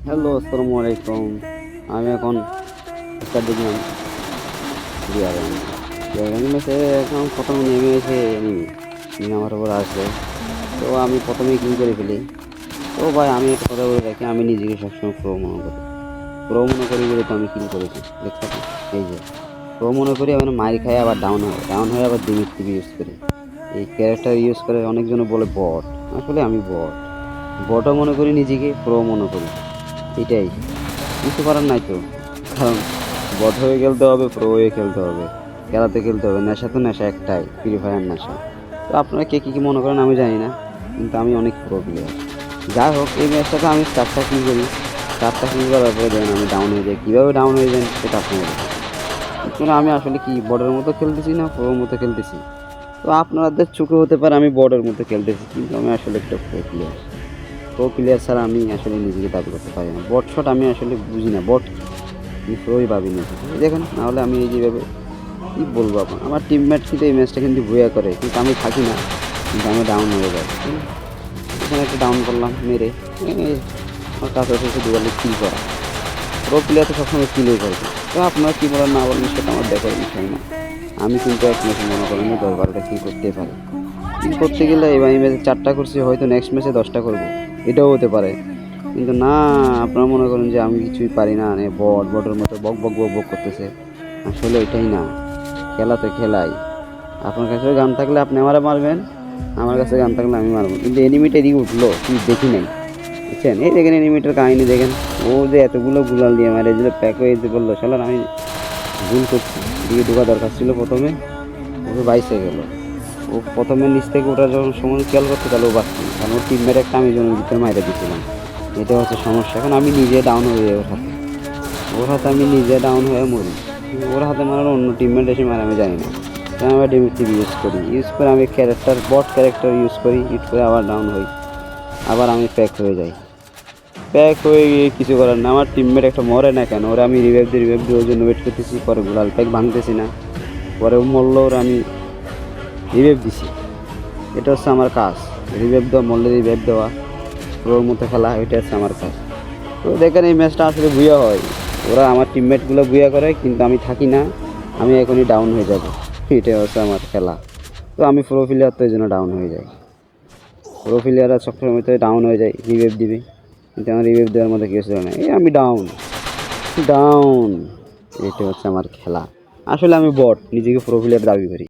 Hello, আসসালামু আলাইকুম। আমি এখন একটা দেখলাম মেসে এখন প্রথমে নেমে এসে এনিমি আমার উপর আসবে। তো আমি প্রথমেই কিল করে ফেলি। তো ভাই আমি একটা কথা বলে রাখি, আমি নিজেকে সবসময় প্রো মনে করি। প্রো মনে করি বলে তো আমি কিল করেছি, দেখতে পাচ্ছি। এই যে প্রো মনে করি, আমি মাইর খাই আবার ডাউন হয়ে আবার ডিমিট টিভি ইউজ করি। এই ক্যারেক্টার ইউজ করে অনেকজন বলে বট, আসলে আমি বটও মনে করি নিজেকে, প্রো মনে করি। এটাই, কিছু করার নাই তো। কারণ বট হয়ে খেলতে হবে, প্রো হয়ে খেলতে হবে, খেলাতে খেলতে হবে। নেশা তো নেশা একটাই, ফ্রি ফায়ার নেশা। তো আপনারা কে কী কী মনে করেন আমি জানি না, কিন্তু আমি অনেক প্রো প্লেয়ার। যাই হোক, এই ম্যাচটাতে আমি 4টা কিল করি। 4টা কিল করার পরে দেখেন আমি ডাউন হয়ে যাই। কীভাবে ডাউন হয়ে যান সেটা আপনারা দেখেন। কিন্তু আমি আসলে কি বটের মতো খেলতেছি না প্রোর মতো খেলতেছি? তো আপনাদের চোখে হতে পারে আমি বটের মতো খেলতেছি, কিন্তু আমি আসলে একটা প্রো প্লেয়ার ছাড়া আমি আসলে নিজেকে দাবি করতে পারি না। বট শট আমি আসলে বুঝি না, বট আমি প্রোই ভাবি না। দেখেন, নাহলে আমি এই যেভাবে কী বলবো আপনার, আমার টিমমেট কিন্তু এই ম্যাচটা কিন্তু ভুয়া করে, কিন্তু আমি থাকি না, কিন্তু আমি ডাউন হয়ে যাই। এখানে একটা ডাউন করলাম মেরে। আমার কাছে হচ্ছে দুবারে কিল করা। প্রো প্লেয়ার তো সবসময় কিলই করবে। তো আপনারা কী বলেন না বলেন সেটা আমার দেখার বিষয় না। আমি কিন্তু এক ম্যাচে মনে করেন 10-12টা কিল করতে পারি। কিল করতে গেলে এবার এই ম্যাচে 4টা করছি, হয়তো নেক্সট ম্যাচে 10টা করবো, এটাও হতে পারে। কিন্তু না, আপনারা মনে করেন যে আমি কিছুই পারি না, বটের মতো বক বক বক বক করতেছে। আসলে এটাই না, খেলা তো খেলাই। আপনার কাছেও গান থাকলে আপনি আমারে মারবেন, আমার কাছে গান থাকলে আমি মারবো। কিন্তু এনিমিটা এদিকে উঠলো, কি দেখি নাই, বুঝছেন? এই দেখেন এনিমিটার কাহিনী দেখেন। ও যে এতগুলো গুলাল দিয়ে মারে, যেগুলো প্যাক হয়ে যেতে বললো, শালার আমি ভুল করছি, এদিকে ঢোকা দরকার ছিল প্রথমে। ওকে বাইসে গেল। ও প্রথমে নিচ থেকে ওঠার যখন সময় খেয়াল করতে, তাহলে ও বাঁচত না, কারণ ওর টিমমেট একটা আমি জনের ভিতরে মাইরে দিয়েছিলাম। এটা হচ্ছে সমস্যা। এখন আমি নিজে ডাউন হয়ে যাই ওর হাতে আমি নিজে ডাউন হয়ে মরি। ওর হাতে মারার অন্য টিমমেট এসে মারে আমি জানি না। তাই আমি ডিমিটিভ ইউজ করে আমি বট ক্যারেক্টার ইউজ করে আবার ডাউন হই। আবার আমি প্যাক হয়ে গিয়ে কিছু করার না, আমার টিমমেট একটা মরে না কেন, ওরা আমি রিভাইভ দিয়ে ওর জন্য ওয়েট করতেছি। পরে গুলাল প্যাক ভাঙতেছি না, পরে ও মরলো, ওরা আমি রিভাইভ দিছি। এটা হচ্ছে আমার কাজ, রিভাইভ দেওয়া, মরলে রিভাইভ দেওয়া, প্রোর মতো খেলা, এটা হচ্ছে আমার কাজ। তো দেখেন এই ম্যাচটা আসলে বুয়া হয়, ওরা আমার টিমমেটগুলো বুয়া করে, কিন্তু আমি থাকি না, আমি এখনই ডাউন হয়ে যাব। এটা হচ্ছে আমার খেলা। তো আমি প্রো প্লেয়ার, তো এই জন্য ডাউন হয়ে যাই। প্রো প্লেয়াররা সবসময় তো ডাউন হয়ে যায়, রিভাইভ দিবে, কিন্তু আমার রিভাইভ দেওয়ার মধ্যে কিছু না, এই আমি ডাউন ডাউন। এটা হচ্ছে আমার খেলা। আসলে আমি বট, নিজেকে প্রো প্লেয়ার দাবি করি।